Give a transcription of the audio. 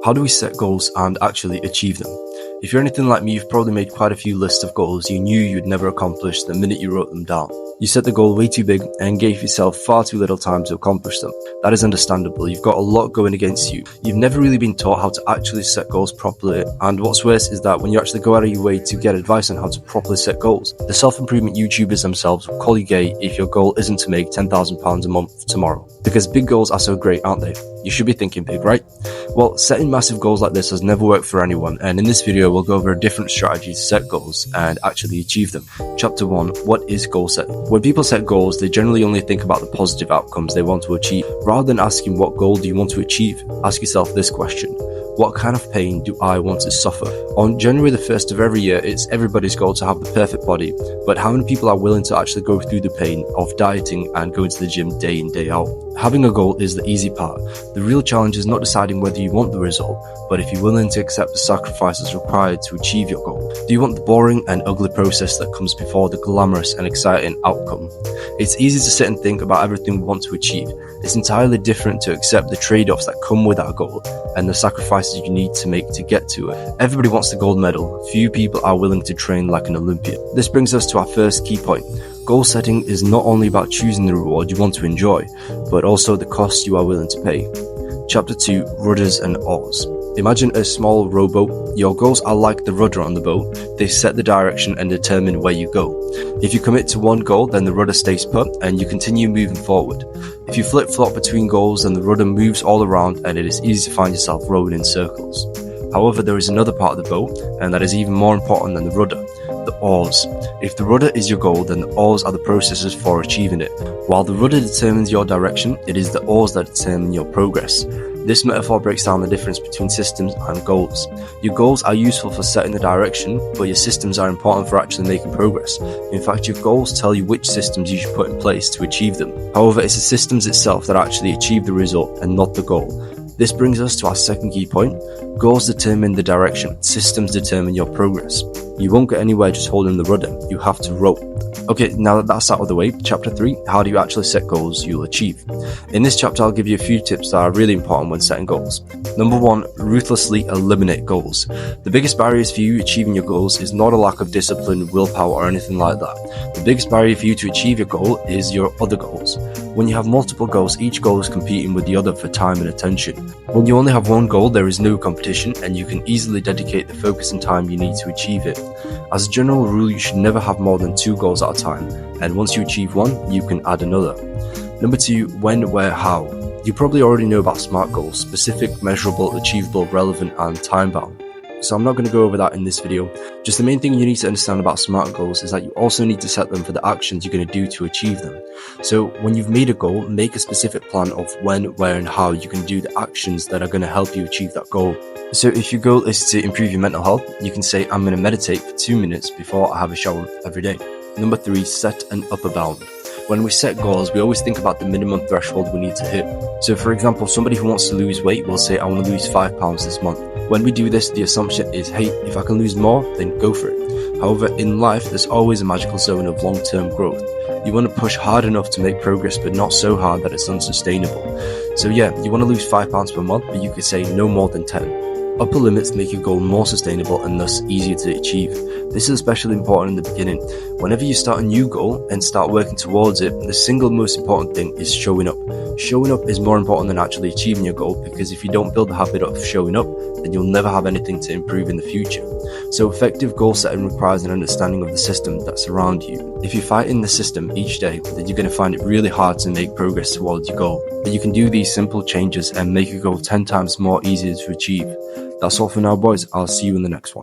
How do we set goals and actually achieve them? If you're anything like me, you've probably made quite a few lists of goals you knew you'd never accomplish the minute you wrote them down. You set the goal way too big and gave yourself far too little time to accomplish them. That is understandable. You've got a lot going against you. You've never really been taught how to actually set goals properly, and what's worse is that when you actually go out of your way to get advice on how to properly set goals, the self-improvement YouTubers themselves will call you gay if your goal isn't to make £10,000 a month tomorrow. Because big goals are so great, aren't they? You should be thinking big, right? Well, setting massive goals like this has never worked for anyone, and in this video we'll go over a different strategy to set goals and actually achieve them. Chapter 1. What is goal setting? When people set goals, they generally only think about the positive outcomes they want to achieve. Rather than asking what goal do you want to achieve, ask yourself this question. What kind of pain do I want to suffer? On January the 1st of every year, it's everybody's goal to have the perfect body, but how many people are willing to actually go through the pain of dieting and going to the gym day in, day out? Having a goal is the easy part. The real challenge is not deciding whether you want the result, but if you're willing to accept the sacrifices required to achieve your goal. Do you want the boring and ugly process that comes before the glamorous and exciting outcome? It's easy to sit and think about everything we want to achieve. It's entirely different to accept the trade-offs that come with our goal and the sacrifices you need to make to get to it. Everybody wants the gold medal. Few people are willing to train like an Olympian. This brings us to our first key point. Goal setting is not only about choosing the reward you want to enjoy, but also the cost you are willing to pay. Chapter 2. Rudders and oars. Imagine a small rowboat. Your goals are like the rudder on the boat. They set the direction and determine where you go. If you commit to one goal, then the rudder stays put and you continue moving forward. If you flip-flop between goals, then the rudder moves all around and it is easy to find yourself rowing in circles. However, there is another part of the boat, and that is even more important than the rudder. The oars. If the rudder is your goal, then the oars are the processes for achieving it. While the rudder determines your direction, it is the oars that determine your progress. This metaphor breaks down the difference between systems and goals. Your goals are useful for setting the direction, but your systems are important for actually making progress. In fact, your goals tell you which systems you should put in place to achieve them. However, it's the systems itself that actually achieve the result and not the goal. This brings us to our second key point. Goals determine the direction, systems determine your progress. You won't get anywhere just holding the rudder, you have to row. Okay, now that that's out of the way, chapter 3, how do you actually set goals you'll achieve? In this chapter, I'll give you a few tips that are really important when setting goals. Number 1, ruthlessly eliminate goals. The biggest barriers for you achieving your goals is not a lack of discipline, willpower, or anything like that. The biggest barrier for you to achieve your goal is your other goals. When you have multiple goals, each goal is competing with the other for time and attention. When you only have one goal, there is no competition and you can easily dedicate the focus and time you need to achieve it. As a general rule, you should never have more than 2 goals at a time, and once you achieve one, you can add another. Number 2, when, where, how. You probably already know about SMART goals: specific, measurable, achievable, relevant, and time-bound. So I'm not going to go over that in this video. Just the main thing you need to understand about SMART goals is that you also need to set them for the actions you're going to do to achieve them. So when you've made a goal, make a specific plan of when, where, and how you can do the actions that are going to help you achieve that goal. So if your goal is to improve your mental health, you can say, I'm going to meditate for 2 minutes before I have a shower every day. Number 3, set an upper bound. When we set goals, we always think about the minimum threshold we need to hit. So for example, somebody who wants to lose weight will say, I want to lose 5 pounds this month. When we do this, the assumption is, hey, if I can lose more, then go for it. However, in life, there's always a magical zone of long-term growth. You want to push hard enough to make progress, but not so hard that it's unsustainable. So yeah, you want to lose 5 pounds per month, but you could say no more than 10. Upper limits make your goal more sustainable and thus easier to achieve. This is especially important in the beginning. Whenever you start a new goal and start working towards it, the single most important thing is showing up. Showing up is more important than actually achieving your goal, because if you don't build the habit of showing up, then you'll never have anything to improve in the future. So effective goal setting requires an understanding of the system that's around you. If you fight in the system each day, then you're going to find it really hard to make progress towards your goal. But you can do these simple changes and make your goal 10 times more easier to achieve. That's all for now, boys. I'll see you in the next one.